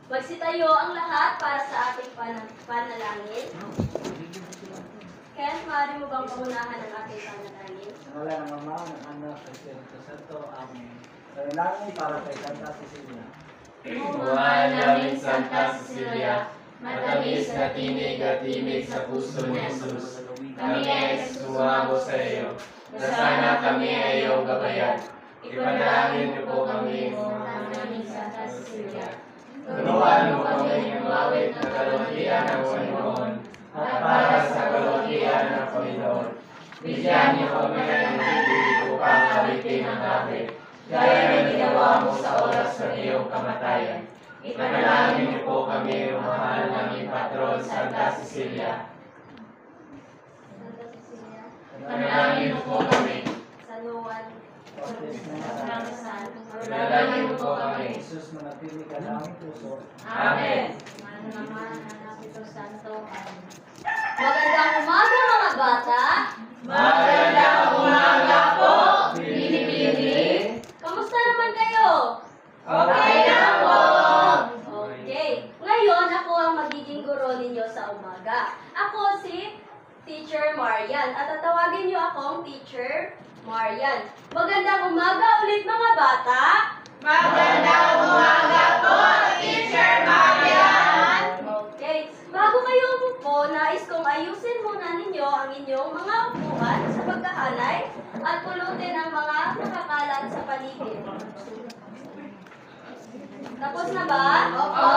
Magsitayo ang lahat para sa ating panalangin. Kent, maaari mo bang pangunahan ang ating panalangin? Sa ngalan ng Ama, ng Anak, at Espiritu Santo. Amen. Panalangin para kay Santa Cecilia. Mahal namin Santa Cecilia, matamis na tinig at imig sa puso ni Jesus. Kami ay sumamo sa iyo, na sana kami ay iyong gabayan. Ipanalangin niyo po kami, mahal namin Santa Cecilia. Turuan mo kami umawit ng kalwatian ng Panginoon at para sa kalwatian ng Panginoon. Bigyan niyo kami ng bibig upang kawitin ang langit, gaya ng ginawa mo sa oras ng iyong kamatayan. Ipanalangin niyo po kami, mahal naming patron, Santa Cecilia. Ipanalangin niyo po kami. Saluan. Ipanalangin niyo po kami. Jesus, manatili ka sa aming puso. Amen. Mano naman ang Espiritu Santo. Amen. Magandang umaga mga bata. Magandang umaga po, Pinipili. Kamusta naman kayo? Okay lang po. Okay. Ngayon, ako ang magiging guro ninyo sa umaga. Ako si Teacher Marian at tatawagin niyo akong Teacher Marian. Magandang umaga ulit mga bata. Magandang umaga po, Teacher Marian. Okay. Bago kayo umupo, nais kong ayusin muna ninyo ang inyong mga upuan sa pagkahanay at pulutin ang mga nakakalat sa paligid. Tapos na ba? Opo.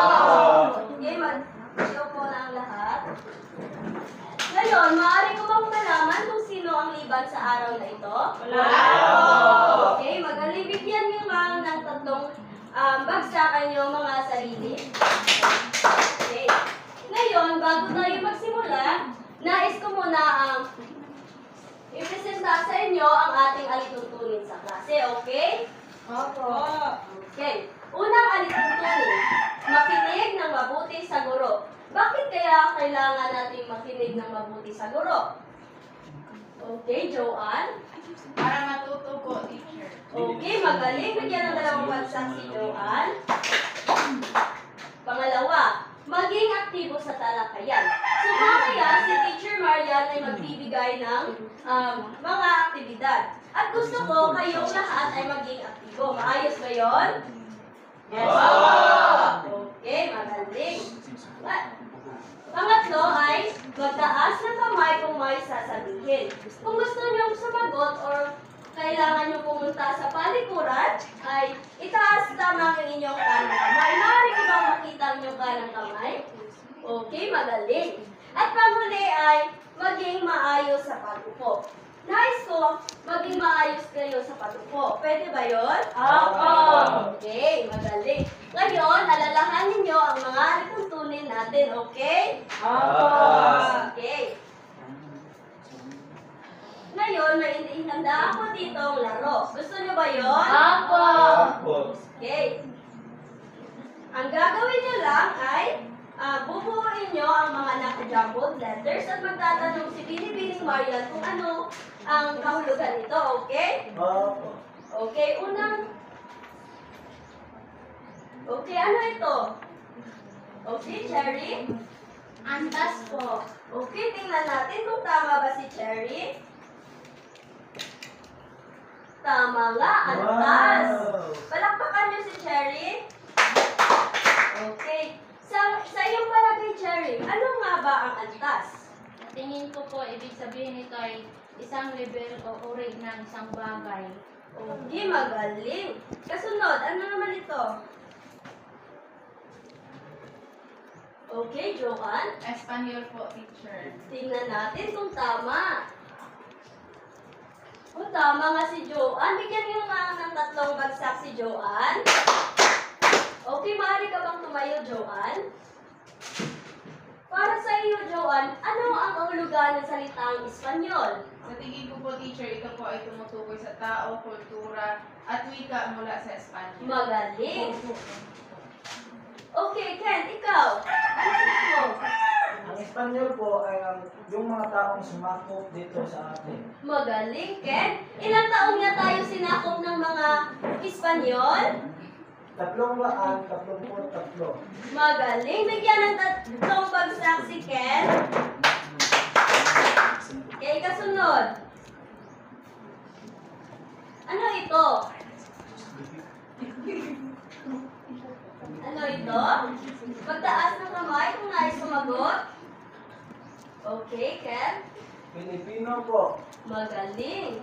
Okay, mag-upo na ang lahat. Ngayon, maaari ko bang malaman kung sino ang liban sa araw na ito? Wala po. Okay, bigyan niyo lang ng tatlong bagsakan niyo mga sarili. Okay. Ngayon, bago tayo magsimula, nais ko muna ang ipresenta sa inyo ang ating alituntunin sa klase, okay? Opo. Okay. Unang alituntunin, makinig ng mabuti sa guro. Bakit kaya kailangan natin makinig ng mabuti sa guro? Okay, Joanne? Para matuto po, Teacher. Okay, magaling. Bigyan ng dalawang bagsak si Joanne. Pangalawa, maging aktibo sa talakayan. So mamaya, si Teacher Marian ay magbibigay ng mga aktibidad. At gusto ko kayong lahat ay maging aktibo. Maayos ba yun? Yes, Okay, magaling. Pangatlo ay magtaas ng kamay kung may sasabihin. Kung gusto nyo sumagot or kailangan nyo pumunta sa palikuran, ay itaas lamang ang inyong kanang kamay. Maaari ko bang makita ang inyong kanang kamay? Okay, magaling. At panghuli ay maging maayos sa pag-upo. Nais ko, maging maayos kayo sa pag-upo. Pwede ba yun? Opo. Okay, magaling. Ngayon, alalahanin nyo ang mga alituntunin natin, okay? Opo. Okay. Ngayon, may ihanda ako dito ang laro. Gusto nyo ba yun? Opo. Okay. Ang gagawin nyo lang ay bubuuin nyo ang mga naka-jumbled letters at magtatanong si Binibining Marian kung ano ang kahulugan nito, okay? Opo. Okay, unang... Okay, ano ito? Okay, Cherry? Antas po. Okay, tingnan natin kung tama ba si Cherry. Tama nga, antas. Wow. Palakpakan niyo si Cherry. Okay. Sa iyong palagay, Cherry, ano nga ba ang antas? Tingin ko po, ibig sabihin nito ay isang level o uri ng isang bagay. Okay, magaling. Kasunod, ano naman ito? Okay, Joanne. Espanyol po, Teacher. Tingnan natin kung tama. Kung tama nga si Joanne, bigyan niyo nga ng tatlong bagsak si Joanne. Okay, maaari ka bang tumayo, Joanne? Para sa iyo, Joanne, ano ang kahulugan ng salitang Espanyol? Sa tingin ko po, Teacher, ito po ay tumutukoy sa tao, kultura, at wika mula sa Espanya. Magaling. Okay, Ken, ikaw. Ano sagot mo? Ang Espanyol po ay yung mga taong sumakop dito sa atin. Magaling, Ken. Ilang taong na tayo sinakop ng mga Espanyol? 333. Magaling. Bigyan ng tatlong bagsak si Ken. Okay, kasunod. Ano ito? Ano ito? Magtaas ng kamay kung nais sumagot. Okay, Ken. Pilipino po. Magaling.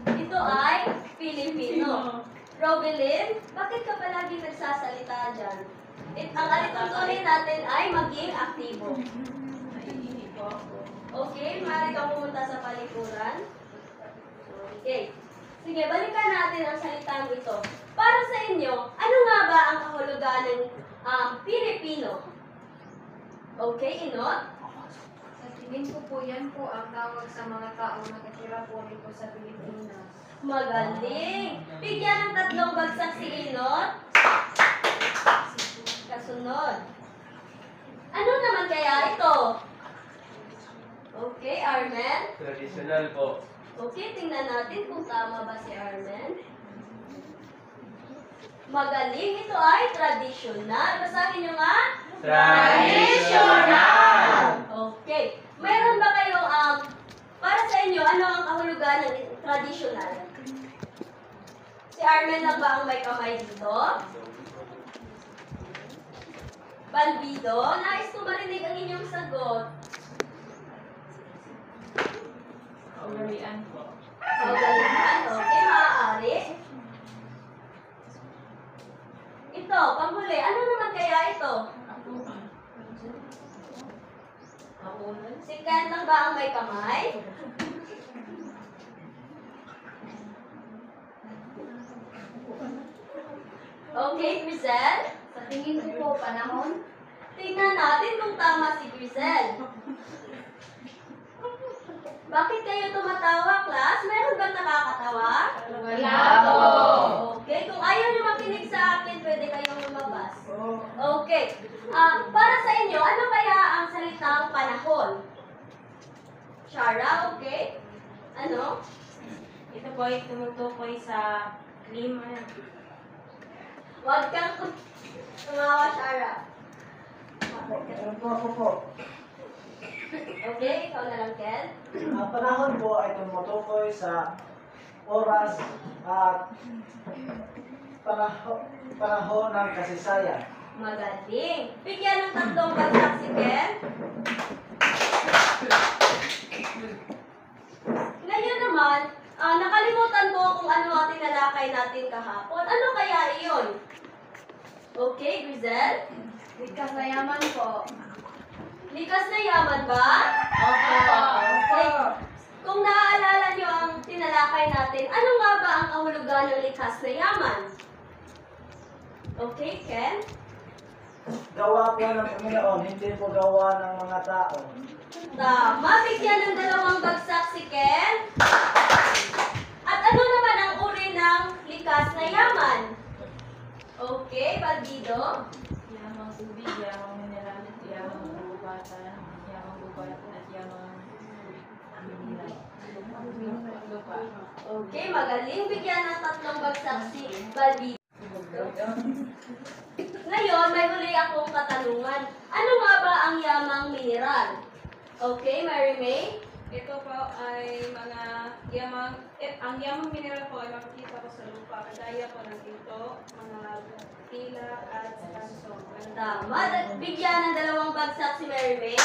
Ito ay Filipino. Robelyn, bakit ka palagi nagsasalita dyan? Ang alituntunin natin ay maging aktibo. Okay, maaari kang pumunta sa palikuran. Okay. Sige, balikan natin ang salitang ito. Para sa inyo, ano nga ba ang kahulugan ng Pilipino? Okay, Inot? Sa tingin ko po, yan po ang tawag sa mga taong nakatira po rito sa Pilipinas. Magaling! Bigyan ng tatlong bagsak si Inot. Kasunod. Ano naman kaya ito? Okay, Armen. Traditional po. Okay, tingnan natin kung tama ba si Armen. Magaling, ito ay traditional. Basahin nyo nga. Traditional! Okay. Mayroon ba kayong, para sa inyo, ano ang kahulugan ng traditional? Si Armen lang ba ang may kamay dito? Balbido, nais ko marinig ang inyong sagot. Ugalian po. Kaugalian, okay, maaari. Ito, panghuli, ano naman kaya ito? Si Ken lang ba ang may kamay? Okay, Grisel? Sa tingin ko po, panahon. Tingnan natin kung tama si Grisel. Bakit kayo tumatawa, class? Meron bang nakakatawa? Wala po. Okay, kung ayaw nyo makinig sa akin, pwede kayong lumabas. Okay. Para sa inyo, ano kaya ang salitang panahon? Shara, okay? Ano? Ito po ay tumutukoy sa klima. Huwag kang tumawa, Shara. Meron po ako po. Okay, ikaw na lang, Ken. Ang panahon po ay tumutukoy sa oras at panahon ng kasaysayan. Magaling. Bigyan ng tatlong bagsak si Ken. Ngayon naman, nakalimutan ko kung ano ang tinalakay natin kahapon. Ano kaya iyon? Okay, Grisel? Likas na yaman po. Likas na yaman ba? Opo. Okay. Kung naaalala nyo ang tinalakay natin, ano nga ba ang kahulugan ng likas na yaman? Okay, Ken? Gawa po ng Panginoon, hindi po gawa ng mga tao. Tama, bigyan ng dalawang bagsak si Ken. At ano naman ang uri ng likas na yaman? Okay, Balbido. Yamang tubig, yamang mineral, yamang gubatan, yamang gubatan, at yamang lupa. Okay, magaling. Bigyan ng tatlong bagsak si Balbido. Ngayon, may huli akong katanungan. Ano nga ba ang yamang mineral? Okay, Mary May? Ito po ay mga ang yamang mineral po ay makikita ko sa lupa. Kagaya po ng ito, mga tila at tanso. Tama. Bigyan ng dalawang bagsak si Mary May.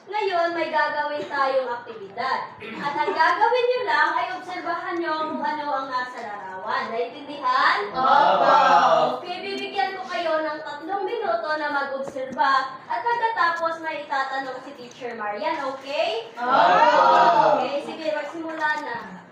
Ngayon, may gagawin tayong aktibidad. At ang gagawin nyo lang ay obserbahan nyo kung ano ang nasa larawan. Naintindihan? Opo! Okay, bibigyan ko kayo ng 3 minuto na mag-obserba at pagkatapos may itatanong si Teacher Marian, okay? Opo! Okay, sige, magsimula na.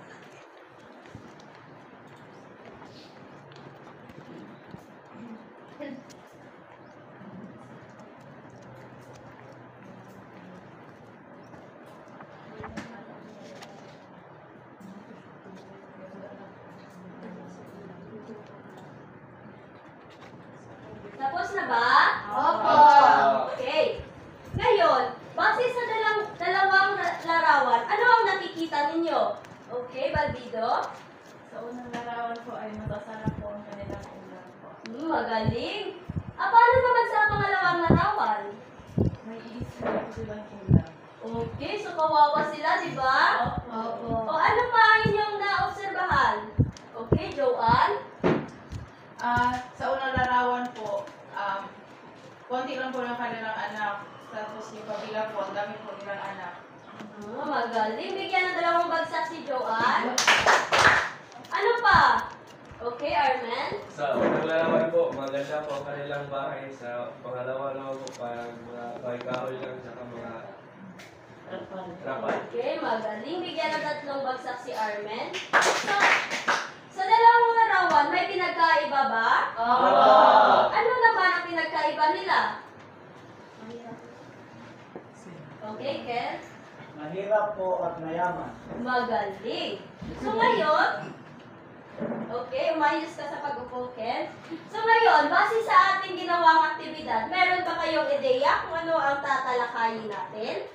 Tapos na ba? Opo. Okay. Ngayon, base sa dalawang larawan, ano ang nakikita ninyo? Okay, Balbido? Sa unang larawan po ay masasarap po ang kanilang ulam po. Magaling. Paano naman sa pangalawang larawan? May iisa po silang ulam. Okay, so kawawa sila, di ba? Opo. O ano pa ang inyong naobserbahan? Okay, Joanne? Sa unang larawan po, konti lang po ng kanilang anak. Tapos yung kabila po, ang dami po nilang anak. Magaling. Bigyan ng 2 bagsak si Joanne. Ano pa? Okay, Armen? Sa unang larawan po, maganda po ang kanilang bahay. Sa pangalawa naman po, parang mga bahay-kahoy lang sa mga trapal. Okay, magaling. Bigyan ng 3 bagsak si Armen. So, sa dalawang larawan, may pinagkaiba ba? Ano naman ang pinagkaiba nila? Okay, Ken? Mahirap po at mayaman. Magaling. So ngayon, okay, umayos ka sa pag-upo, Ken. So ngayon, base sa ating ginawang aktibidad, meron ba kayong ideya kung ano ang tatalakayin natin?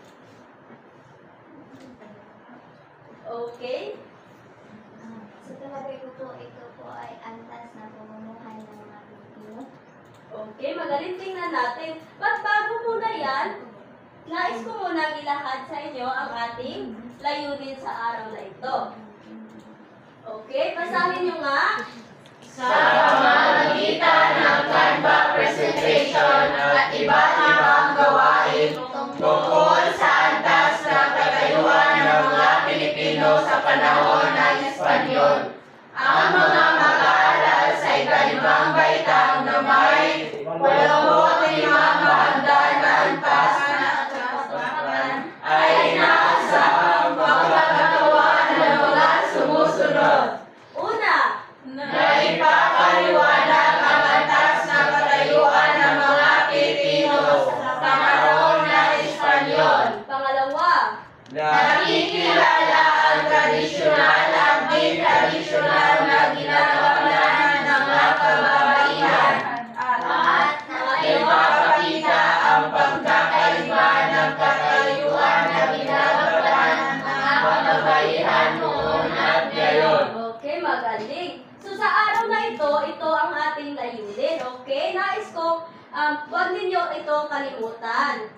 Okay. Sa palagay ko po, ito po ay antas na pamumuhay ng mga Pilipino. Okay, magaling tingnan natin. But bago muna yan, nais ko muna ilahad sa inyo ang ating layunin sa araw na ito. Okay, basahin nyo nga. Sa pamamagitan ng Canva presentation at iba't ibang gawain tungkol sa antas ng katayuan ng mga Pilipino sa panahon ng Espanyol, ang mga mag-aaral sa iba-ibang baitang na may 85 bahagdan na antas ay inaasahang magkakagawa ng mga sumusunod. Una, Na ipapaliwanag ang antas ng katayuan ng mga Pilipino sa panahon ng Espanyol. pangalawa, Nakikilala ang tradisyonal at di-tradisyonal na ginagawa ng mga kababaihan at ipapakita ang pagkakaiba ng katayuan na ginagawa ng mga kababaihan noon at ngayon. okay, magaling. So sa araw na ito ang ating layunin, okay? Nais ko, huwag ninyo itong kalimutan.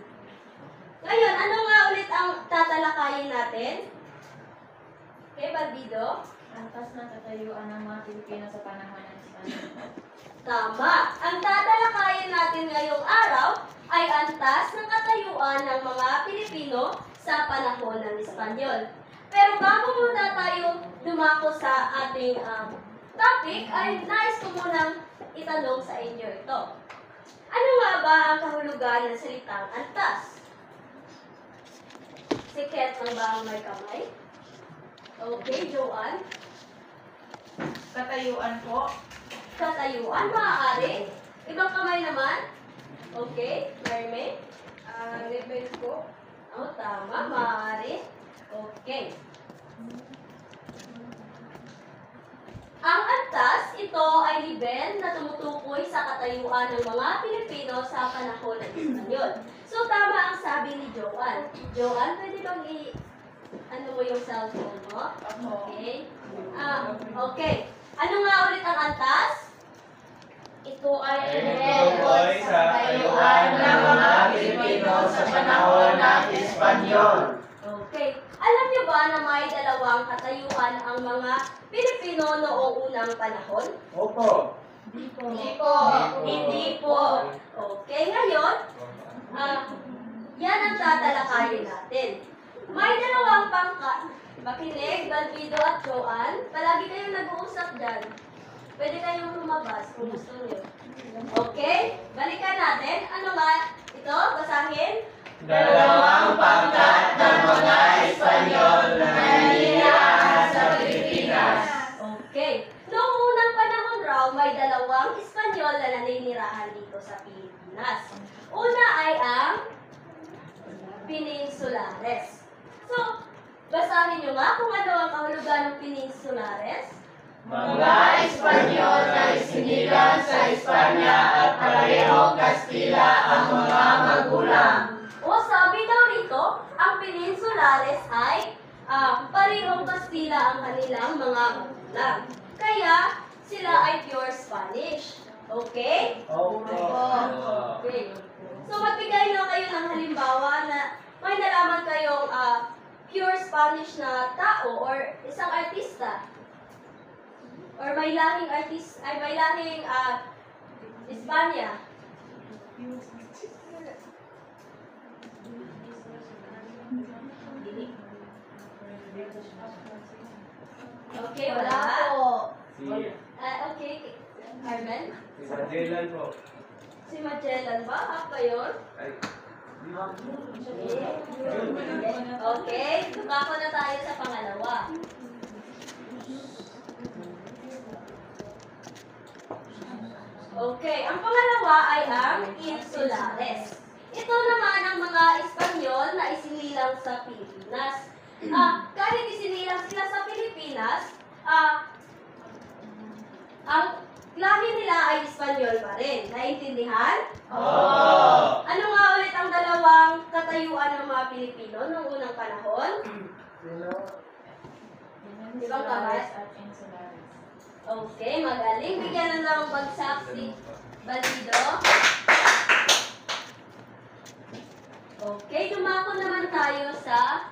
Ngayon, ano nga ulit ang tatalakayin natin? Okay, Balbido? Antas ng katayuan ng mga Pilipino sa panahon ng Espanyol. Tama. Ang tatalakayin natin ngayong araw ay antas ng katayuan ng mga Pilipino sa panahon ng Espanyol. Pero bago muna tayo dumako sa ating topic, ay nais ko munang itanong sa inyo ito. Ano nga ba ang kahulugan ng salitang antas? Si Ket ang ba ang may kamay? Okay, Joanne? Katayuan po. Katayuan, maaari. Ibang kamay naman? Okay, Merme? Level po. Oh, tama, maaari. Okay. Ang antas, ito ay libel na tumutukoy sa katayuan ng mga Pilipino sa panahon ng Espanyol. So, tama ang sabi ni Joanne. Joanne, pwede bang ano mo yung cellphone mo? Okay. Okay. Ano nga ulit ang antas? Ito ay Tungkol sa katayuan ng mga Pilipino sa panahon ng Espanyol. Okay. Alam niyo ba na may dalawang katayuan ang mga Pilipino noong unang panahon? Opo. Hindi po. Hindi po. Okay, ngayon, yan ang tatalakayin natin. May dalawang pangkat. Makinig, Balbido at Joanne. Palagi kayong nag-uusap dyan. Pwede kayong lumabas kung gusto niyo. Okay? Balikan natin. Ano nga? Ito, basahin. Dalawang pangkat ng mga Espanyol na nanirahan sa Pilipinas. Okay. Noong unang panahon raw, may dalawang Espanyol na naninirahan dito sa Pilipinas. Una ay ang Peninsulares. So, basahin nyo nga kung ano ang kahulugan ng Peninsulares. Mga Espanyol na isinilang sa Espanya at parehong Kastila ang mga magulang. O sabi daw rito, ang Peninsulares ay parehong Kastila ang kanilang mga lang. Kaya, sila ay pure Spanish. Okay? Okay. So, magbigay na kayo ng halimbawa na may nalaman kayong pure Spanish na tao or isang artista. Or may lahing may lahing Espanya. Okay, wala po. Okay, Carmen? Si Magellan po. Si Magellan ba? Ba yun? Okay, dumako na tayo sa pangalawa. Okay, ang pangalawa ay ang insulares. Ito naman ang mga Espanyol na isinilang sa Pilipinas. Kahit isinilang sila sa Pilipinas, ang lahi nila ay Espanyol pa rin. Naintindihan? Oo. Ano nga ulit ang dalawang katayuan ng mga Pilipino noong unang panahon? Ibang kamay? Okay, magaling. Bigyan na lang bagsak si Balido. Okay, dumako naman tayo sa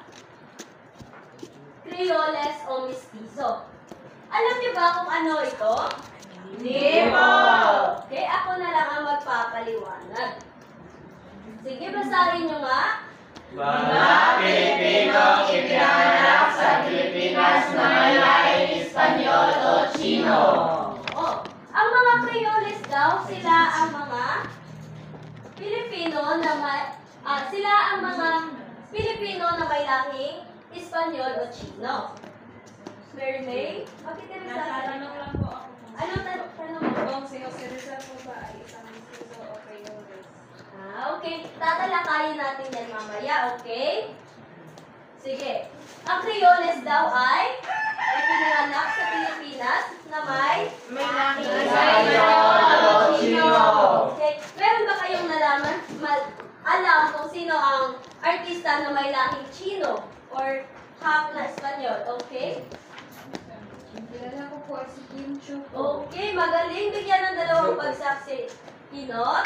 Creoles o Mestizo. Alam niyo ba kung ano ito? Hindi po. Okay, ako na lang ang magpapaliwanag. Sige, basahin niyo nga. Mga Pilipinong ipinanganak sa Pilipinas na may lahing Espanyol o Chino. Oh, ang mga Creoles daw, sila ang mga Pilipino na may lahing Espanyol o Chino. Mary May, bakit ka nagsasabi? Natanong lang po ako Anong tanong mo? kung si Jose Rizal po ba ay isang Mestizo o Creoles. Okay. Tatalakayin natin yan mamaya, okay? Sige. Ang Creoles daw ay ipinanganak sa Pilipinas na may Espanyol o Chino. Okay. Meron ba kayong alam kung sino ang artista na may lahing Chino or half na Espanyol? Okay? Kilala ko po ay si Kim Chu po. Okay, magaling. Bigyan ng dalawang bagsak si Inot.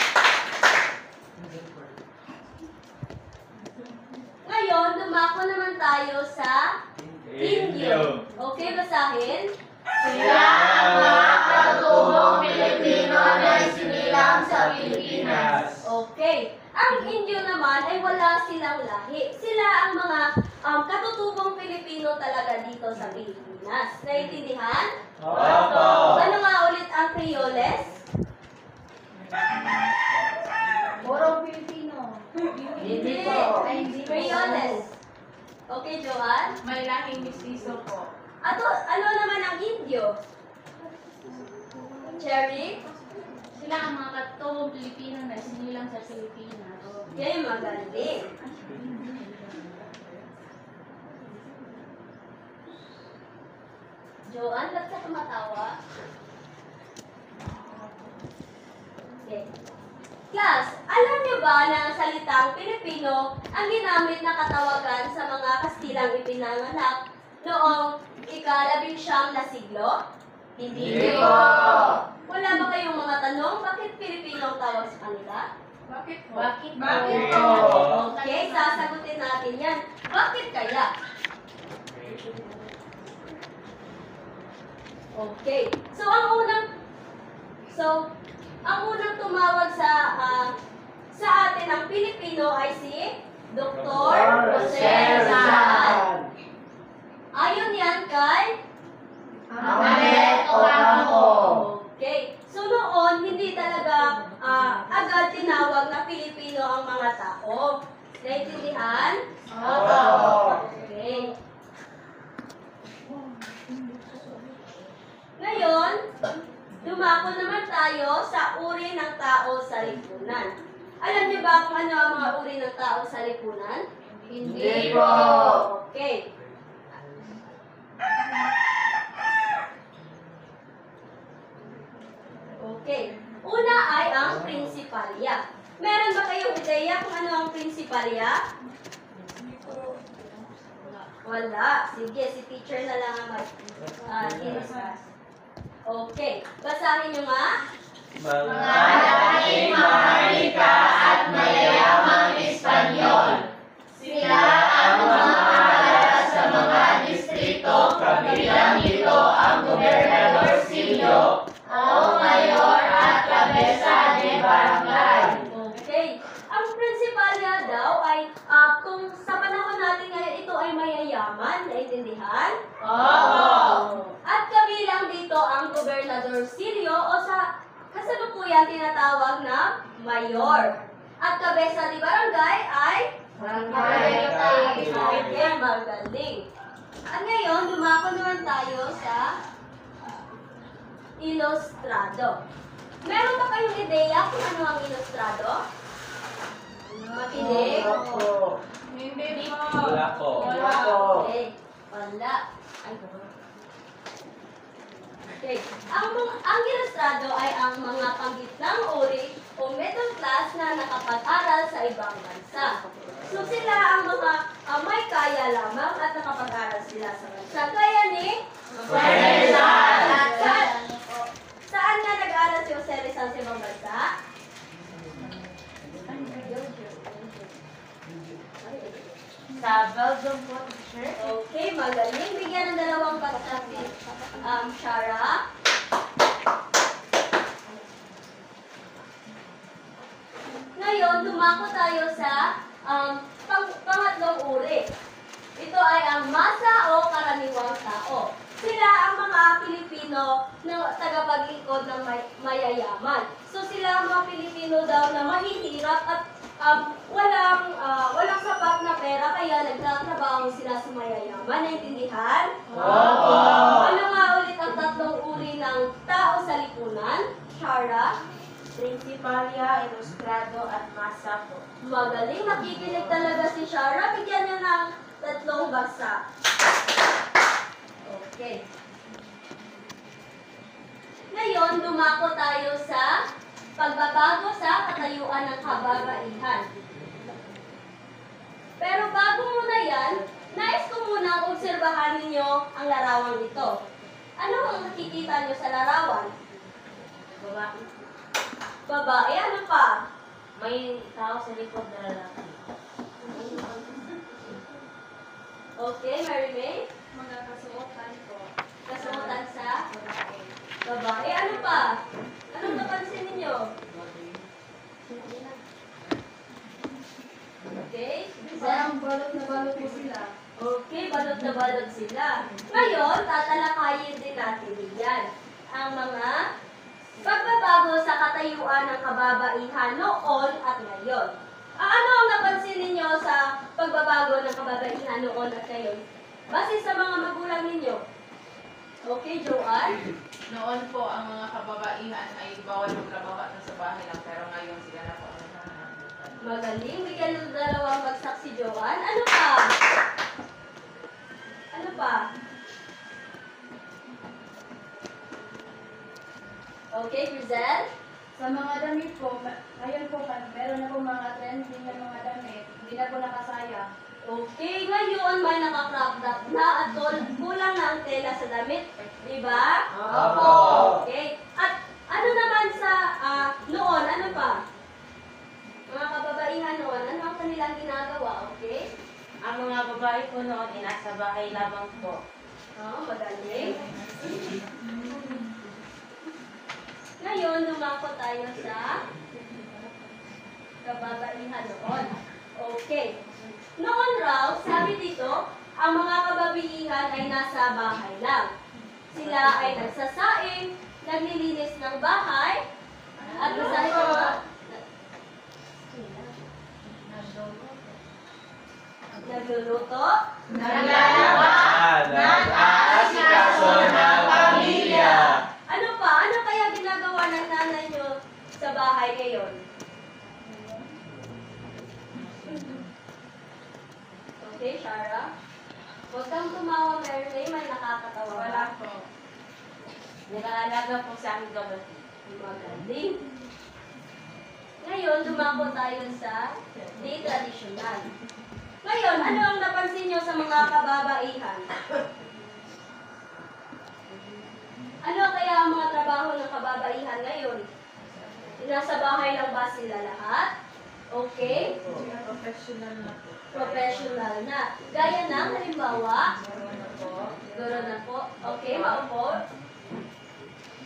Ngayon, dumako naman tayo sa Indio. Okay, basahin. Sila ang mga katutubong Pilipino na isinilang sa Pilipinas. Okay. Ang Indio naman ay wala silang lahi. Sila ang mga katutubong Pilipino talaga dito sa Pilipinas. Naintindihan? Opo. Ano nga ulit ang Creoles? Purong Pilipino. Hindi. Creoles. Okay, Joanne? May lahing mestizo po. Ano naman ang Indio? Cherry? Sila ang mga katutubong Pilipino na isinilang sa Pilipinas. Okay, magaling. Joanne, ba't ka tumatawa? Okay. Class, alam niyo ba na ang salitang Pilipino ang ginamit na katawagan sa mga Kastilang ipinanganak noong ika-19 na siglo? Hindi po. Wala ba kayong mga tanong? Bakit Pilipino ang tawag sa kanila? Bakit po? Bakit? Bakit po? Okay, sasagutin natin yan. Bakit kaya? Okay. So, ang unang tumawag sa atin ng Pilipino ay si Dr. Jose Rizal. Ayon yan kay Ahmed Ocampo. Okay. So noon, hindi talaga agad tinawag na Pilipino ang mga tao. Naintindihan? Opo. Okay. Ngayon, dumako naman tayo sa uri ng tao sa lipunan. Alam niyo ba kung ano ang mga uri ng tao sa lipunan? Hindi po. Okay. Okay. Una ay ang prinsipalya. Meron ba kayong ideya kung ano ang prinsipalya? Wala. Sige, si teacher na lang ang mag-discuss. Okay. Basahin nyo nga. Mga dating maharlika at mayayamang Espanyol. Sila ang mamamahala sa mga distrito, kabilang nito ang Gobernador Silio o Mayor at Cabeza de Barangay. Okay. Ang prinsipalya daw ay kung sa panahon natin ngayon ito ay mayayaman, naintindihan? Oo. At kabilang dito ang Gobernador Silio o sa kasalukuyan tinatawag na Mayor. At Cabeza de Barangay ay Barangay. Okay, magaling. At ngayon, dumako naman tayo sa ilustrado. Meron ba kayong ideya kung ano ang ilustrado? Makinig? Opo. Hindi po. Wala po. Wala po. Okay. Wala. Ay, okay. Ang ilustrado ay ang mga panggitnang uri o middle class na nakapag-aral sa ibang bansa. So sila ang mga may kaya lamang at nakapag-aral sila sa bansa. Kaya ni Saan nga nag-aral si Jose Rizal sa ibang bansa? Sa Belgium po, teacher. Okay, magaling. Bigyan ng dalawang bagsak si Shara. Ngayon, dumako tayo sa pangatlong uri. Ito ay ang masa o karaniwang tao. Sila ang mga Pilipino na tagapag-ikot ng mayayaman. So sila ang mga Pilipino daw na mahihirap at walang sapat na pera kaya nagtatrabaho sila sa mayayaman. Naintindihan? Opo. Ano nga ulit ang tatlong uri ng tao sa lipunan? Shara? Principalia, Ilustrado, at Masa po. Magaling, nakikinig talaga si Shara. Bigyan niya ng tatlong bagsak. Okay. Ngayon, dumako tayo sa pagbabago sa katayuan ng kababaihan. Pero bago muna yan, nais ko munang obserbahan ninyo ang larawang ito. Ano ang nakikita nyo sa larawan? Babae. Babae, ano pa? May tao sa likod na lalaki. Okay, Mary May? Mga kasuotan po. Kasuotan sa babae. Ano pa? Anong napansin ninyo? Okay? Parang balot na balot po sila. Okay, balot na balot sila. Ngayon, tatalakayin din natin yan. Ang mga pagbabago sa katayuan ng kababaihan noon at ngayon. Ano ang napansin ninyo sa pagbabago ng kababaihan noon at ngayon? Base sa mga magulang ninyo. Okay, Joanne? Noon po, ang mga kababaihan ay bawal magtrabaho at nasa bahay lang, pero ngayon sila na po ang naghahanap. Magaling. Bigyan ng dalawang bagsak si Joanne. Ano pa? Ano pa? Okay, Grizel? Sa mga damit po, ngayon po, meron na po mga trending na mga damit. Hindi na po nakasaya. Okay, ngayon may naka-crop top na at kulang na ang tela sa damit. Diba? Opo. Okay. At ano naman sa noon? Ano pa? Mga kababaihan noon, ano ang kanilang ginagawa? Okay? Ang mga babae po noon ay nasa bahay lamang po. Magaling. Ngayon, lumako tayo sa kababaihan noon. Okay. Noon raw, sabi dito, ang mga kababaihan ay nasa bahay lang. Sila ay nagsasaing, naglilinis ng bahay, at basahin ng mga... Nagluluto. Nag-aasikaso ng pamilya. Ano pa? Ano kaya ginagawa ng nanay nyo sa bahay ngayon? Okay, Shara? Huwag kang tumawa, Mary May. May nakakatawa. Wala po. Nag-aalaga po sa aming kapatid. Magaling. Ngayon, dumako tayo sa di traditional. Ngayon, ano ang napansin nyo sa mga kababaihan? Ano kaya ang mga trabaho ng kababaihan ngayon? Nasa bahay lang ba sila lahat? Okay? Professional na po. Professional na. Gaya ng halimbawa, guro na po. Okay, maupo.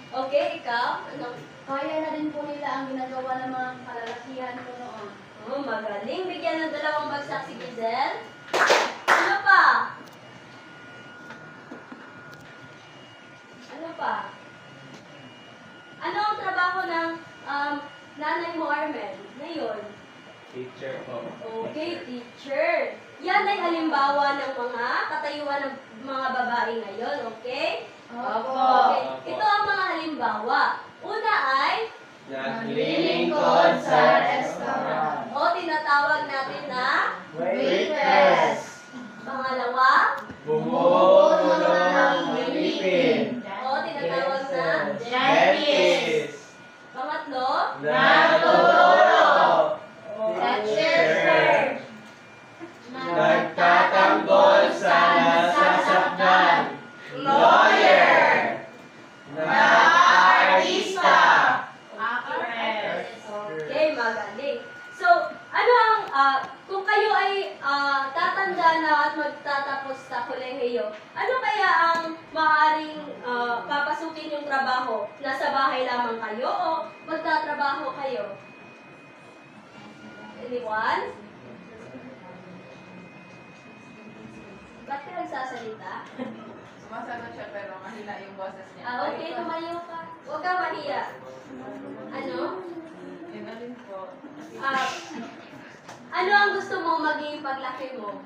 Okay, ikaw? Ano? Kaya na din po nila ang ginagawa ng mga kalalakihan ko noon. Oh, magaling. Bigyan ng 2 bagsak si Giselle. Ano pa? Ano pa? Ano ang trabaho ng nanay mo, Armel? Ngayon? Teacher po. Okay, teacher. Yan ay halimbawa ng mga katayuan ng mga babae ngayon, okay? Opo. Okay. Ito ang mga halimbawa. Una ay, Naglilingkod sa restaurant. o tinatawag natin na, Waitress. pangalawa, Bumubuo ng ngipin. o tinatawag na, Dentist. pangatlo, Nagtuturo. teacher, Nagtatanggol sa nasasaktan. Lawyer. Nag-artista. Okay, magaling. So, ano ang, kung kayo ay tatanda na at magtatapos sa kolehiyo, ano kaya ang maaaring papasukin yung trabaho? Nasa bahay lamang kayo o magtatrabaho kayo? Anyone? Ba't ka nagsasalita? Sumasagot siya pero mahina yung boses niya. Okay, tumayo ka. Huwag ka mahiya. Ano? Yun na rin po. Ano ang gusto mo maging paglaki mo?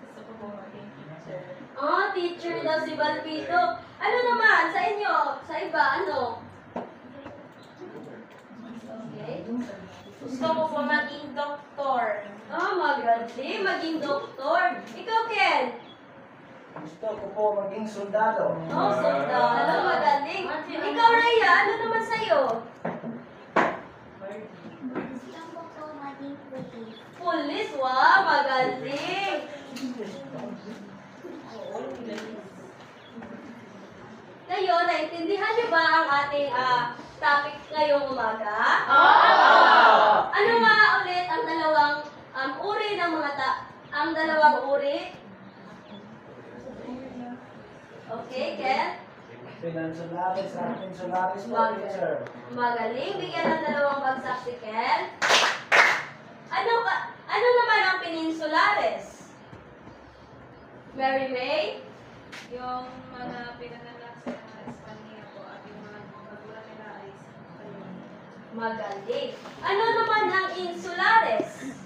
Gusto ko po maging teacher. Oh, teacher daw si Balpito. Ano naman sa inyo? Sa iba, ano? Okay. Gusto ko po maging doktor. Oh, magaling. Maging doktor. Ikaw, Ken? Gusto ko po maging sundalo. Oh, sundalo. Magaling. Ikaw, Rhea, ano naman sa'yo? Gusto ko po maging pulis. Pulis, wow, magaling. Ngayon, naintindihan niyo ba ang ating topic ngayong umaga? Ano nga ulit ang dalawang uri ng mga ang dalawang uri? Okay, Ken? Finansularis at insularis po, teacher. Magaling. Bigyan ng 2 bagsak si Ken. Ano naman ang peninsulares? Mary May? Yung mga pinanganak sa mga Espanya po at yung mga magulang nila ay Espanyol. Magaling. Ano naman ang insulares?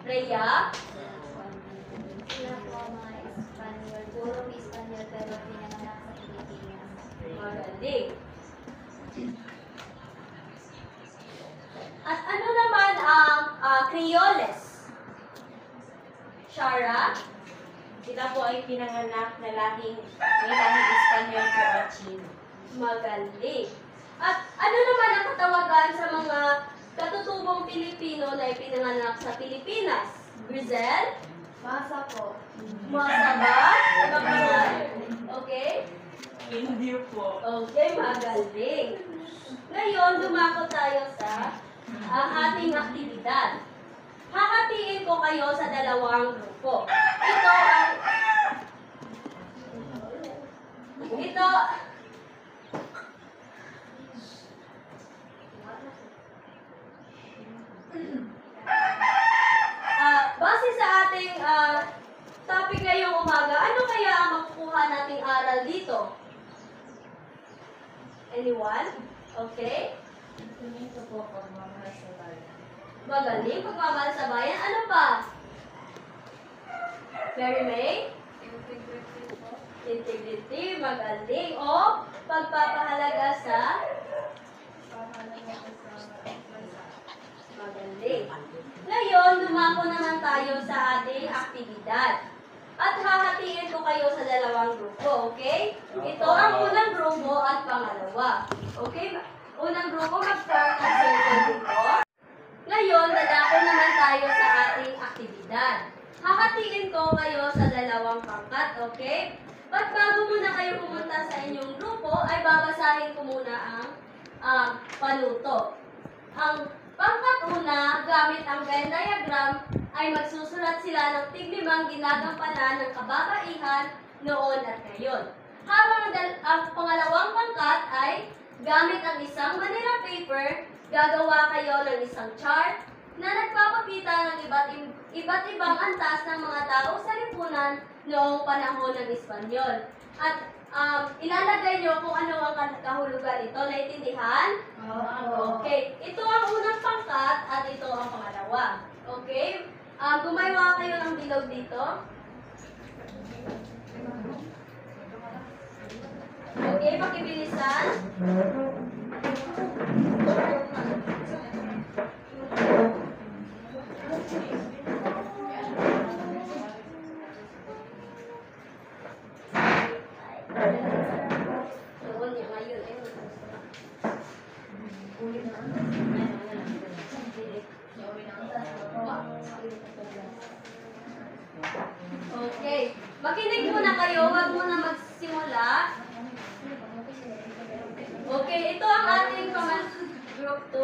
Rhea? Sila po mga Espanyol. Puro Espanyol pero pinanganak sa Pilipinas. Magaling. At ano naman ang Creoles? Shara? Sila po ay pinanganak na lahing Espanyol po at Chino. Magaling. At ano naman ang katawagan sa mga katutubong Pilipino na ipinanganak sa Pilipinas? Grizel? Masa po. Masa ba? Ibang pangalan. Okay? Hindi po. Okay, magaling. Ngayon, dumako tayo sa ating aktibidad. Hahatiin ko kayo sa 2 grupo. Ito, base sa ating topic ngayong umaga, ano kaya ang makukuha nating aral dito? Anyone? Okay? Ito po pagmamahal sa bayan. Magaling, pagmamahal sa bayan. Ano pa? Mary May? Integrity po. Integrity, magaling. O, pagpapahalaga sa Pahalaga ko sa bansa. magaling. Ngayon, dumako naman tayo sa ating aktibidad. At hahatiin ko kayo sa 2 grupo, okay? Ito ang unang grupo at pangalawa. Okay? Unang grupo, mag-start ang circle dito. Ngayon, dadako naman tayo sa ating Ayan. Hakatiin ko kayo sa dalawang pangkat, okay? But bago muna kayo pumunta sa inyong grupo, ay babasahin ko muna ang panuto. Ang pangkat una, gamit ang Venn diagram, ay magsusulat sila ng tig-5 ginagampanan ng kababaihan noon at ngayon. Habang ang pangalawang pangkat ay gamit ang isang Manila paper, gagawa kayo ng isang chart na nagpapakita ng iba't ibang antas ng mga tao sa lipunan noong panahon ng Espanyol. At ilalagay nyo kung ano ang kahulugan ito. Naintindihan? Okay. Ito ang unang pangkat at ito ang pangalawa. Okay? Gumawa kayo ng bilog dito. Okay, pakibilisan. Doon niya ngayon. Okay. Makinig muna kayo. Huwag muna magsimula. Okay, ito ang ating group 2.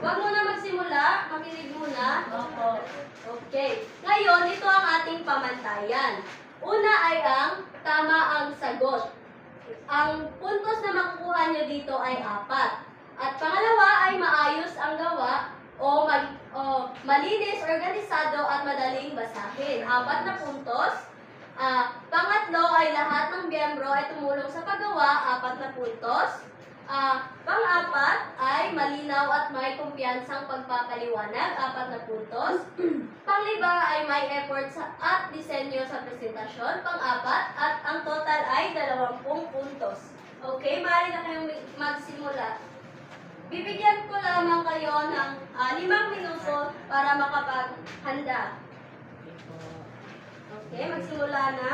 Huwag muna magsimula. Makinig muna. Okay. Ngayon, ito ang ating pamantayan. Una ay ang tama ang sagot. Ang puntos na makukuha nyo dito ay 4. At pangalawa ay maayos ang gawa o malinis, organisado at madaling basahin. 4 na puntos. Pangatlo ay lahat ng miyembro ay tumulong sa paggawa. 4 na puntos. Pang-4 ay malinaw at may kumpiyansang pagpapaliwanag. 4 na puntos. Pang-5 ay may effort at disenyo sa presentasyon. Pang-4 at ang total ay 20 puntos. Okay, maaari na kayong magsimula. Bibigyan ko lamang kayo ng 5 minuto para makapaghanda. Okay, magsimula na.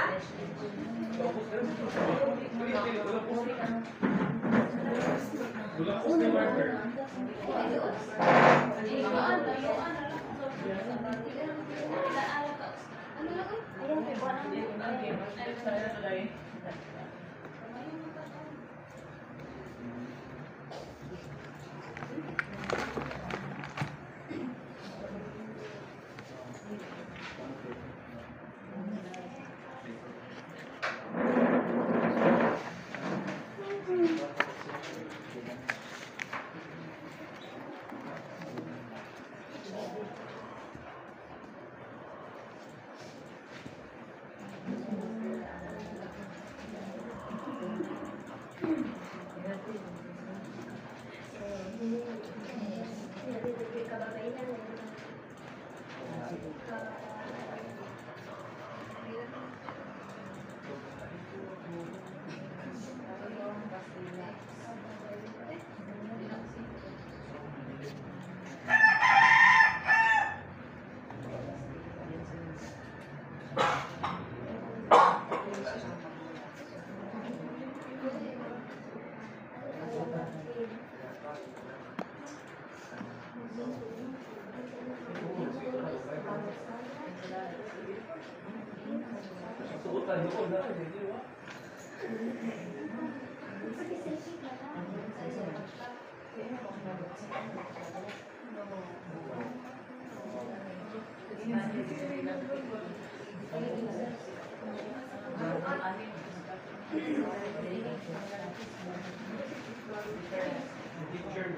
Sir,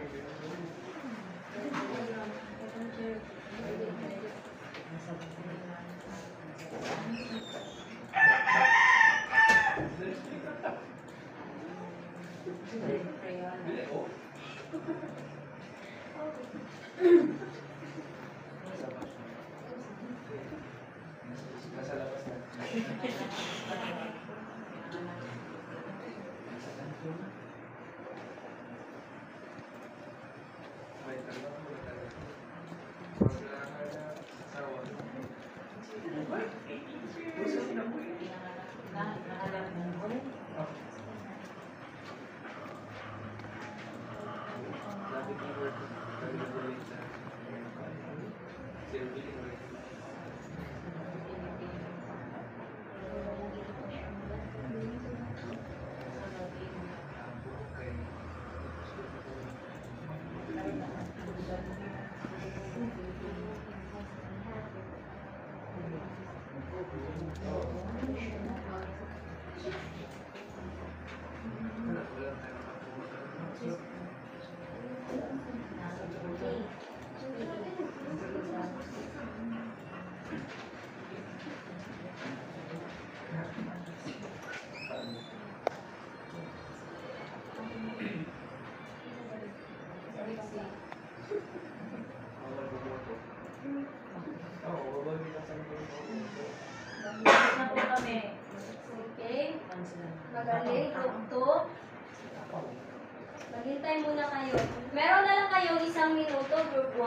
Magaling. Group 2. Maghintay muna kayo. Meron na lang kayong 1 minuto, Group 1.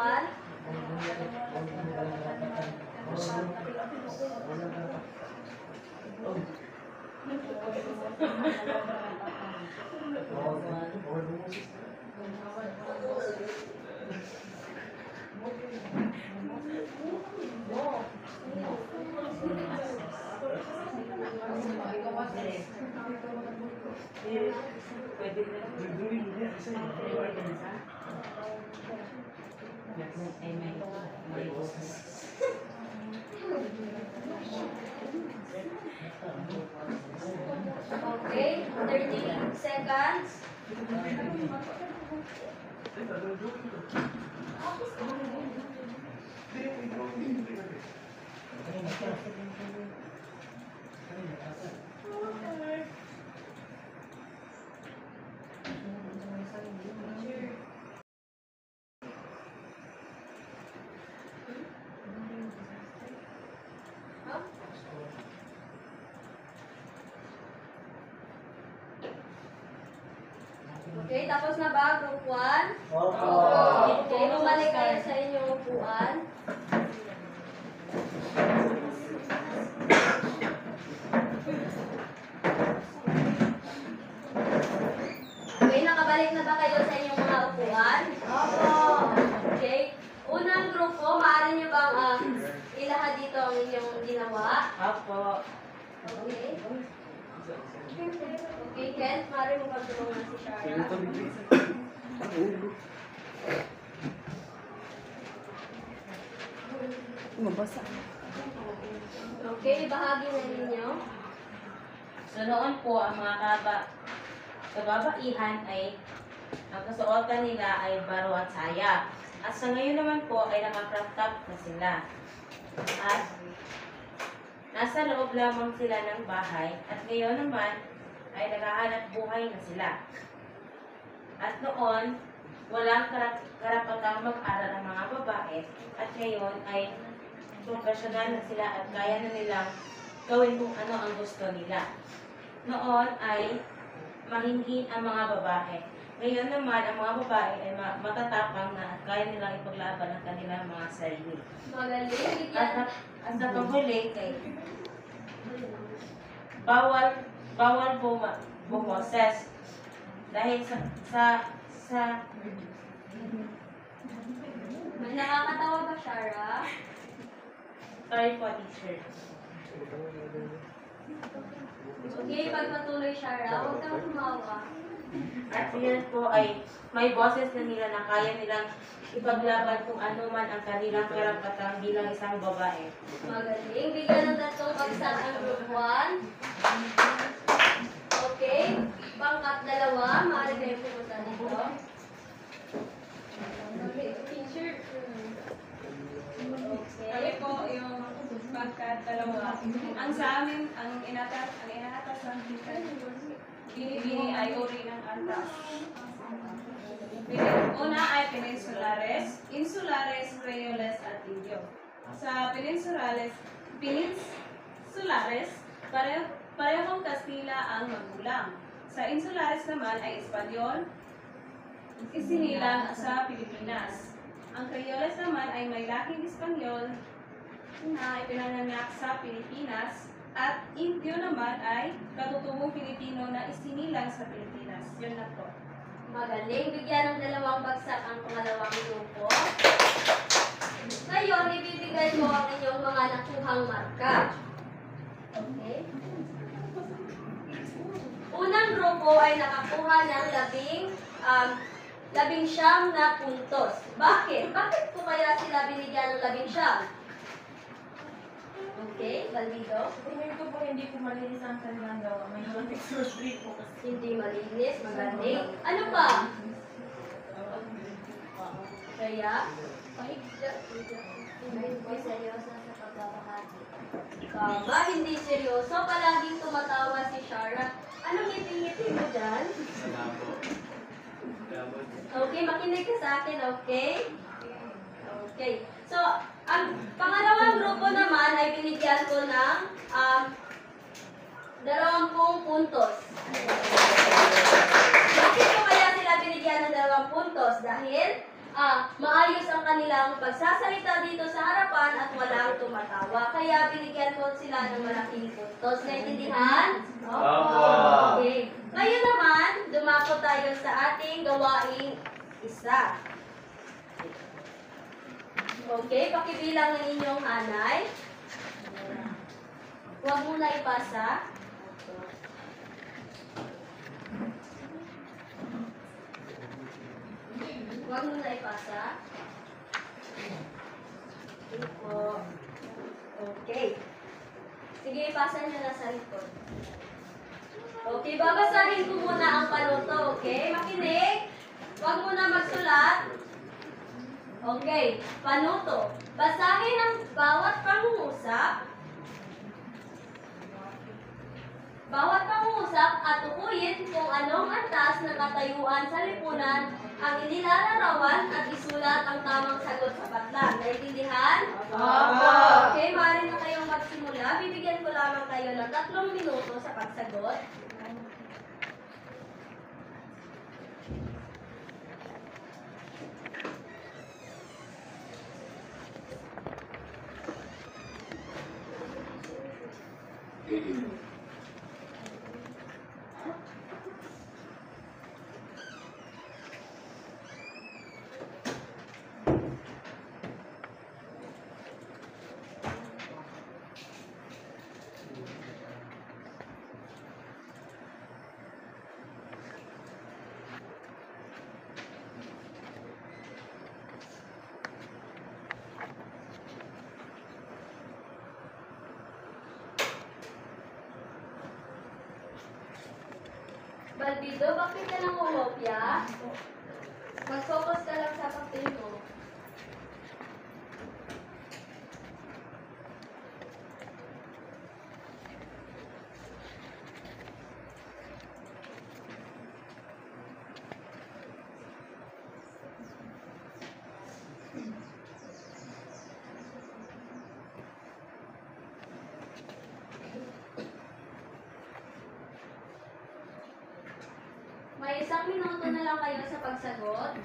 Okay, 30 seconds. Okay, tapos na ba, Group 1? Opo. Okay, bumalik kayo sa inyong upuan. Okay, nakabalik na ba kayo sa inyong mga upuan? Opo. Okay. Unang grupo, maaari nyo bang ilahad dito ang inyong ginawa? Opo. Okay. Okay, Kent, maaari mo pagtulungan si Shara. Okay, bahagi na ninyo. So noon po ang mga kababaihan ay ang kasuotan nila ay baro at saya. At sa ngayon naman po ay naka-crop top na sila. At nasa loob lamang sila ng bahay at ngayon naman ay naghahanap buhay na sila. At noon, walang karapatang mag-aral ang mga babae at ngayon ay profesional na sila at kaya na nilang gawin kung ano ang gusto nila. Noon ay mahinhin ang mga babae. Ngayon naman, ang mga babae ay matatapang na at kaya nilang ipaglaban ang kanilang mga sarili. Magaling. At sa panghuli, bawal bumoses. Dahil sa May nakakatawa ba, Shara? sorry po, teacher. Okay, pagpatuloy, Shara. Huwag kang tumawa. At yan po ay may boses na nila na kaya nilang ipaglaban kung ano man ang kanilang karapatan bilang isang babae. Magaling. Bigyan ng 3 bagsak ang Group 1. Okay. Pangkat 2, maaari kayo pumunta dito. Teacher. Kami po yung pagkat 2. Ang sa amin, ang inatas ng binibini ay uri ng antas. Una ay Peninsulares, Insulares, Creoles at Indio. Sa Peninsulares, parehong Kastila ang magkulang. Sa Insulares naman ay Espanyol, isinilang sa Pilipinas. Ang Creoles naman ay may lahing Espanyol na ipinanganak sa Pilipinas at Indio naman ay katutubong Pilipino na isinilang sa Pilipinas. Yun na po. Magaling. Bigyan ng 2 bagsak ang pangalawang grupo. Ngayon, ibibigay ko ang inyong mga nakuhang marka. Okay? Unang grupo ay nakakuha ng 19 na puntos. Bakit? Bakit po kaya sila binigyan ng 19? Okay, Valdido? Tingin ko po hindi ko malinis ang kanilang gawa. May mga pictures po kasi. Hindi malinis, magaling. Ano pa? Kaya? Hindi po seryoso sa pagbabahagi. Tama, hindi seryoso. Palaging tumatawa si Shara. Anong ngiti-ngiti mo dyan? Okay, makinig ka sa akin, okay? Okay. So, ang pangalawang grupo naman ay binigyan ko ng 20 puntos. maayos ang kanilang pagsasalita dito sa harapan at walang tumatawa. Kaya binigyan ko sila ng malaking puntos. Naintindihan? Opo. Okay. Ngayon naman, dumako tayo sa ating gawaing isa. Okay, pakibilang ng inyong hanay. Huwag muna ipasa. Huwag muna ipasa. Ito po. Okay. Sige, ipasa nyo na sa likod. Okay, babasahin ko muna ang panuto, okay? Makinig. Huwag muna magsulat. Okay, panuto. Basahin ang bawat pangungusap. Bawat pangungusap at tukuyin kung anong antas ng katayuan sa lipunan ang inilalarawan at isulat ang tamang sagot sa patlang. Naintindihan? Opo. Okay, maaari na kayong magsimula. Bibigyan ko lamang kayo ng 3 minuto sa pagsagot. Balbido, bakit ka nang umopya? Mag-focus ka lang sa papel mo. May 1 minuto na lang kayo sa pagsagot.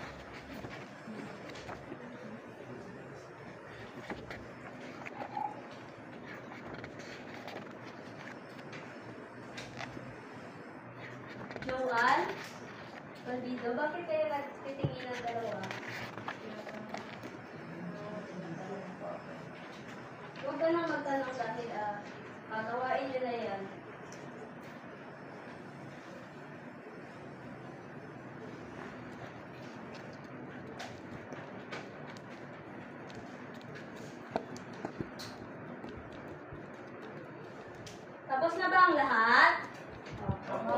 Joanne, Balbido, bakit kayo nagtitingin ng dalawa? Huwag ka nang magtanong dahil gawain nyo na yan. Tapos na ba ang lahat? Opo.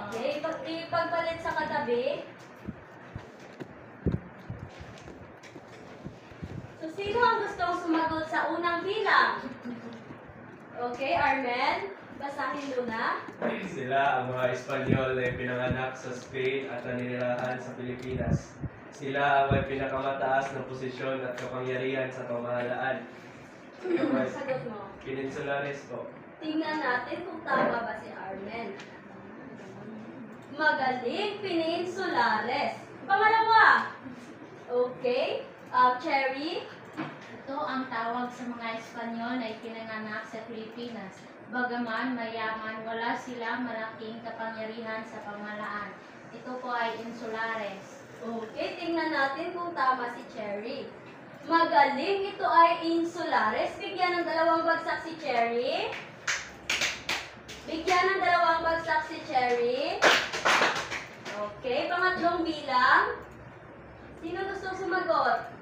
Okay, ipagpalit sa katabi. So, sino ang gustong sumagot sa unang bilang? Okay, Armel, basahin muna. Sila ang mga Espanyol na pinanganak sa Spain at naninirahan sa Pilipinas. Sila ang may pinakamataas na posisyon at kapangyarihan sa pamahalaan. Sagot mo. Peninsulares po. Tingnan natin kung tama ba si Armel. Magaling, Peninsulares. Pangalawa. Okay. Cherry. Ito ang tawag sa mga Espanyol na ipinanganak sa Pilipinas. Bagaman mayaman, wala sila malaking kapangyarihan sa pamahalaan. Ito po ay insulares. Okay, tingnan natin kung tama si Cherry. Magaling, ito ay insulares. Bigyan ng 2 bagsak si Cherry. Bigyan ng 2 bagsak si Cherry. Okay, pangatlong bilang. Sino gusto sumagot?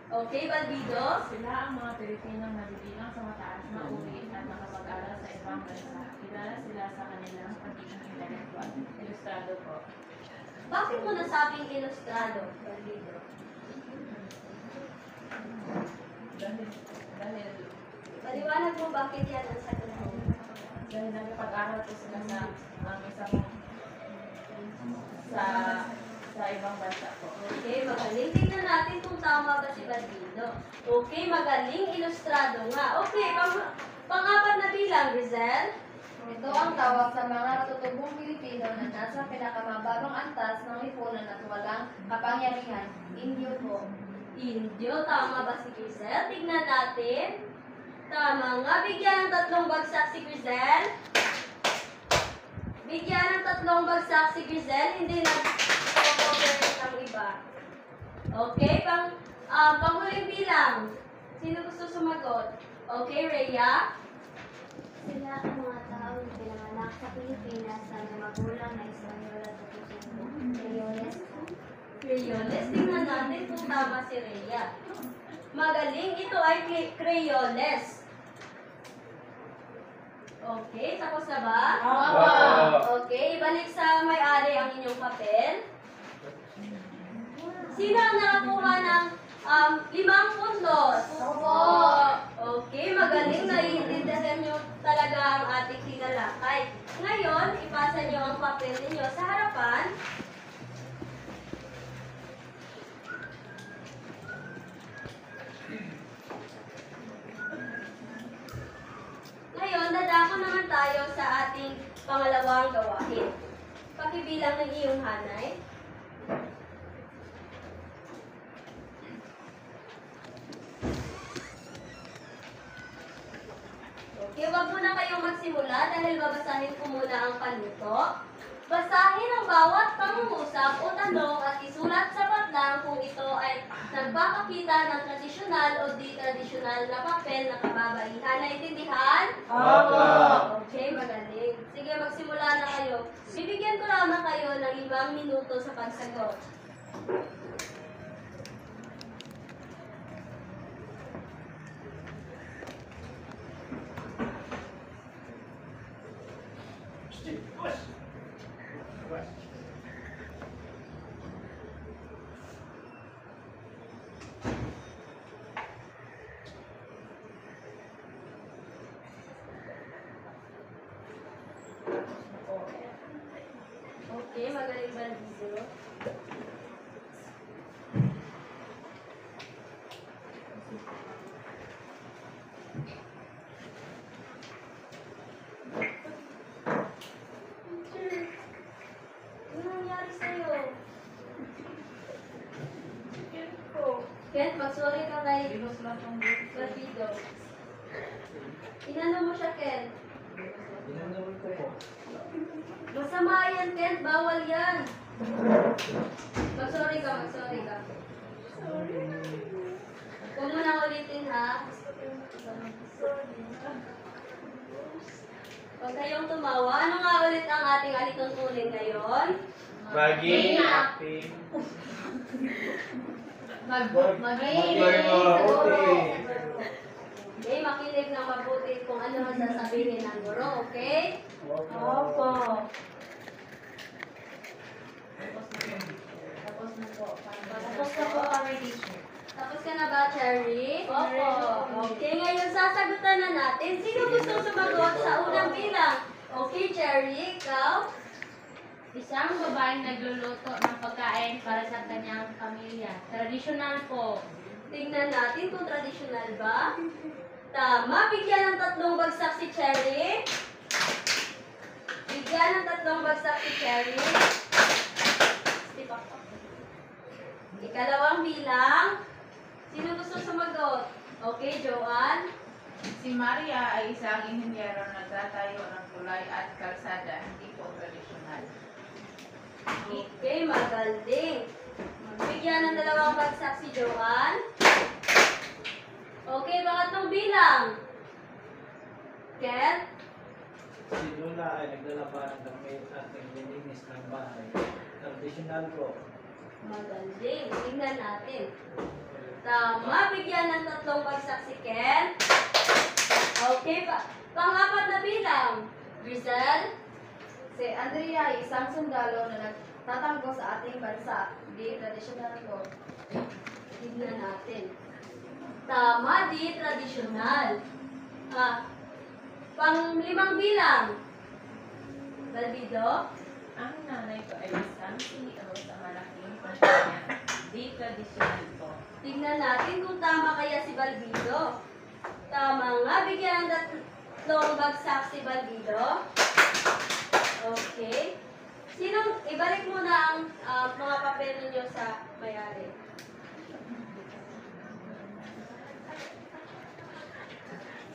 Okay, Balbido. Sila ang mga Pilipinong nabibilang sa mataas na uri at nakapag-aral sa ibang bansa. Kilala sila sa kanilang pagiging intellectual. Ilustrado po. Bakit mo nasabing ilustrado, Balbido? Dahil Paliwanag mo bakit yan ang sagot mo. nagpag-aral po sila sa ibang bansa po. Okay, magaling. Tingnan natin kung tama ba si Balbido. Okay, magaling. Ilustrado nga. Okay, pang-apat na bilang, Rizal. Ito ang tawag sa mga katutubong Pilipino na nasa pinakamababang antas ng lipunan at walang kapangyarihan. Indio po. Indio, tama ba si Crisel? Tignan natin. Tama nga, bigyan ng 3 bagsak si Crisel. Bigyan ng 3 bagsak si Crisel, hindi nag-cooperate ang iba. Okay, panghuling bilang. Sino gusto sumagot? Okay, Rhea? Sila ang mga taong pinanganak sa Pilipinas na may magulang na Espanyol at Filipino. Creoles po. Creoles, tingnan natin kung tama si Rhea. Magaling, ito ay Creoles. Okay, tapos na ba? Okay, ibalik sa may-ari ang inyong papel. Sino ang nakakuha ng 5 puntos? Okay, magaling. Naiintindihan nyo talaga ang ating tinalakay. Ngayon, ipasa nyo ang papel ninyo sa harapan. Ngayon, dadako naman tayo sa ating pangalawang gawain. Pakibilang ng iyong hanay. Okay, wag muna kayong magsimula dahil babasahin ko muna ang panuto. Basahin ang bawat pangungusap o tanong at isulat sa patlang kung ito ay nagpapakita ng tradisyonal o di-tradisyonal na papel na kababaihan. Naintindihan? Opo. Okay, magaling. Sige, magsimula na kayo. Bibigyan ko lamang kayo ng 5 minuto sa pagsagot. Okay, magaling ba ang video? Ano nangyari sa'yo? Kent, mag-sorry ka kay Rapido. Inano mo siya, Kent? Ginagawa ko po. Masama yan, Kent. Bawal yan. Mag-sorry ka, mag-sorry ka. Huwag mo na ulitin, ha? Huwag kayong tumawa. Ano nga ulit ang ating alituntunin ngayon? Maging Acting. mabuti. Okay, makinig ng mabuti kung ano ang sasabihin ng guro, okay? Opo. Tapos na po. Tapos na po kami, teacher. Tapos ka na ba, Cherry? Opo. Okay, ngayon sasagutan na natin. Sino gusto sumagot sa unang bilang? Okay, Cherry, ikaw? Isang babaeng nagluluto ng pagkain para sa kanyang pamilya. Tradisyonal po. Tingnan natin kung tradisyonal ba. Tama, bigyan ng 3 bagsak si Cherry. Bigyan ng 3 bagsak si Cherry. Step up. Ikalawang bilang. Sino gusto sumagot? Okay, Joanne. Si Maria ay isang inhinyero na nagtatayo ng tulay at kalsada, hindi po tradisyonal. Okay, magaling. Bigyan ng 2 bagsak si Joanne. Okay, pangatlong bilang. Ken? Si Lula ay nagdala pa ng damit at naglilinis ng bahay. Tradisyonal po. Magaling. Tingnan natin. Tama, bigyan ng 3 bagsak si Ken. Okay, pang-4 na bilang. Grisel? Si Andrea ay isang sundalo na nagtatanggol sa ating bansa. Di tradisyonal po. Tingnan natin. Tama, di tradisyonal. Pang-5 bilang. Balbido? Ang nanay ko ay isang CEO sa malaking kumpanya. Di tradisyonal po. Tingnan natin kung tama kaya si Balbido. Tama nga, bigyan ng tatlong bagsak si Balbido? Okay. Ibalik muna ang mga papel ninyo sa may-ari.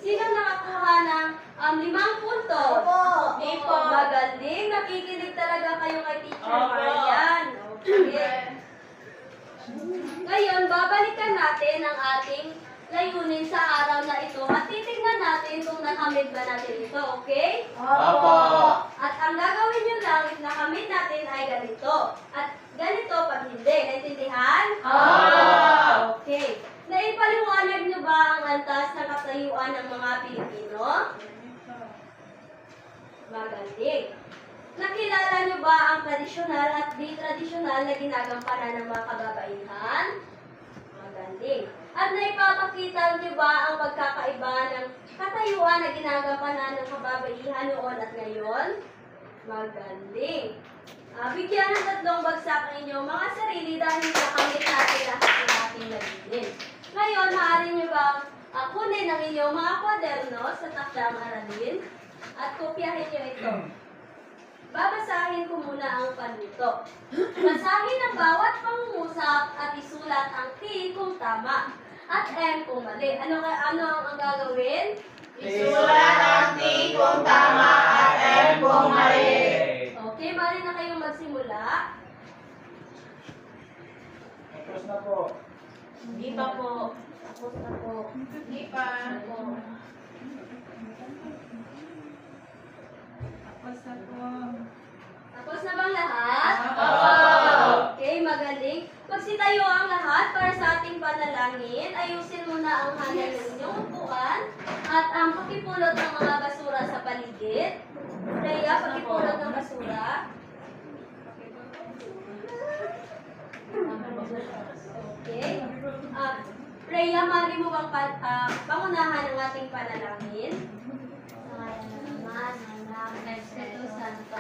Sino nakakuha ng 5 puntos? Opo. Opo. Magaling. Nakikinig talaga kayo kay Teacher Opo. Marian. Okay. Ngayon, babalikan natin ang ating layunin sa araw na ito at titignan natin kung nakamit ba natin ito, okay? Opo. At ang gagawin nyo lang if nakamit natin ay ganito. At ganito pag hindi. Naintindihan? Opo. Okay. Naipaliwanag nyo ba ang antas na katayuan ng mga Pilipino? Magaling. Nakilala nyo ba ang tradisyonal at di tradisyonal na ginagampanan ng mga kababaihan? Magaling. At naipapakita nyo ba ang pagkakaiba ng katayuan na ginagampanan ng kababaihan noon at ngayon? Magaling. Bigyan ng 3 bagsak ang inyong mga sarili dahil nakamit natin lahat ng ating layunin. Ngayon, maaari nyo bang kunin ang inyong mga kwaderno sa takdang aralin at kopyahin nyo ito. Babasahin ko muna ang panuto. Basahin ang bawat pangungusap at isulat ang T kung tama at M kung mali. Ano ang gagawin? Isulat ang T kung tama at M kung mali. Okay, bali na kayong magsimula. Tapos na po. Hindi pa po. Tapos na po. Hindi pa. Tapos na bang lahat? Opo. Okay, magaling. Magsitayo ang lahat para sa ating panalangin. Ayusin muna ang hanay ng inyong upuan at ang pakipulot ng mga basura sa paligid. Rhea, pakipulot ng basura. Okay. Rhea, mali mo bang pangunahan ang ating panalangin? Sa ngalan ng Ama, ng Anak, ng Espiritu Santo.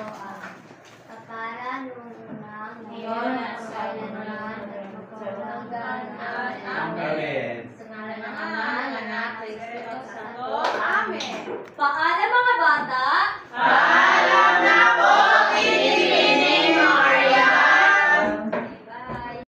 Kapara nung unang, ngayon at sa kailanman, at magpapahanggan. Amen. Sa ngalan ng Ama, ng Anak, ng Espiritu Santo. Amen. Paalam mga bata!